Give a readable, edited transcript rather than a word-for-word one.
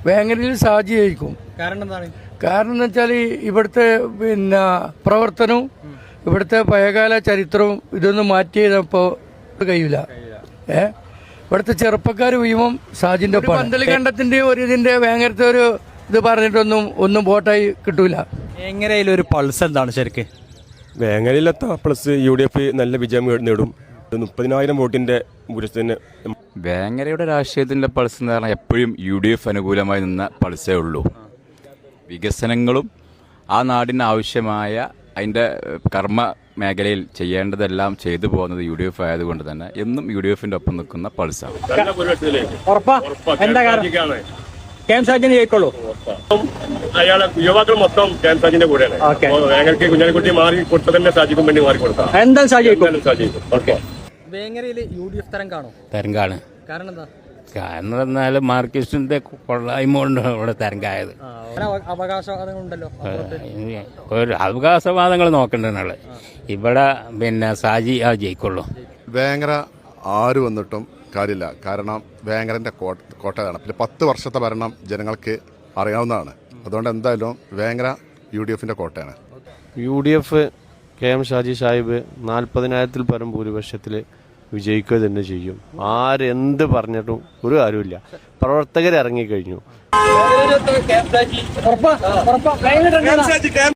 വേങ്ങരയിൽ ഷാജി ജയിക്കും. കാരണം എന്താണ്? കാരണം എന്ന് വെച്ചാൽ ഇവിടുത്തെ പ്രവർത്തനവും ഇവിടുത്തെ പഴയകാല ചരിത്രവും ഇതൊന്നും മാറ്റി ചെയ്തപ്പോ കഴിയില്ല. ഇവിടുത്തെ ചെറുപ്പക്കാർ വീമം ഷാജിന്റെ പന്തളി കണ്ടത്തിന്റെ ഒരു ഇതിന്റെ വേങ്ങരത്തെ ഒരു ഇത് പറഞ്ഞിട്ടൊന്നും വോട്ടായി കിട്ടൂല. എങ്ങനെയായാലും ഒരു പൾസ് എന്താണ് ശരിക്ക്? വേങ്ങരയിലെത്ത പ്ലസ് UDF നല്ല വിജയം നേടും. 30,000 വോട്ടിന്റെ ഭൂരിപക്ഷത്തിന്. വേങ്ങരയുടെ രാഷ്ട്രീയത്തിന്റെ പൾസ് എന്ന് പറഞ്ഞാൽ എപ്പോഴും UDF അനുകൂലമായി നിന്ന പൾസേ ഉള്ളൂ. വികസനങ്ങളും ആ നാടിന് ആവശ്യമായ അതിൻ്റെ കർമ്മ മേഖലയിൽ ചെയ്യേണ്ടതെല്ലാം ചെയ്തു പോകുന്നത് UDF ആയതുകൊണ്ട് തന്നെ എന്നും UDFന്റെ ഒപ്പം നിൽക്കുന്ന പൾസാണ്. അയാളെ യുവാക്കൾ മൊത്തം ഷാജിന്റെ കൂടെയാണ്. വേങ്ങരയ്ക്ക് കുഞ്ഞാലിക്കുട്ടി മാറി കൊടുത്തതന്നെ ഷാജിക്കും വേണ്ടി മാറി കൊടുക്കാം. വേങ്ങരയില് UDF തരം കാണോ? തരം കാണും. കാരണം എന്താ? കാരണം എന്നാൽ മാർക്സിസ്റ്റിന്റെ കൊള്ളായ്മ കൊണ്ട് ഇവിടെ തരംഗായത്. അവകാശവാദങ്ങളുണ്ടല്ലോ, ഒരു അവകാശവാദങ്ങൾ നോക്കേണ്ടതാണ്. ഇവിടെ ഷാജി ജയിക്കുള്ളൂ. വേങ്ങര ആര് വന്നിട്ടും കാര്യമില്ല. കാരണം വേങ്ങരൻ്റെ കോട്ടയാണ്. പിന്നെ 10 വർഷത്തെ ഭരണം ജനങ്ങൾക്ക് അറിയാവുന്നതാണ്. അതുകൊണ്ട് എന്തായാലും വേങ്ങര UDFന്റെ കോട്ടയാണ്. UDF KM ഷാജി സാഹിബ് 40,000-ൽ പരം ഭൂരിപക്ഷത്തിൽ വിജയിക്കുക തന്നെ ചെയ്യും. ആരെന്ത് പറഞ്ഞിട്ടും ഒരു കാര്യമില്ല. പ്രവർത്തകർ ഇറങ്ങിക്കഴിഞ്ഞു.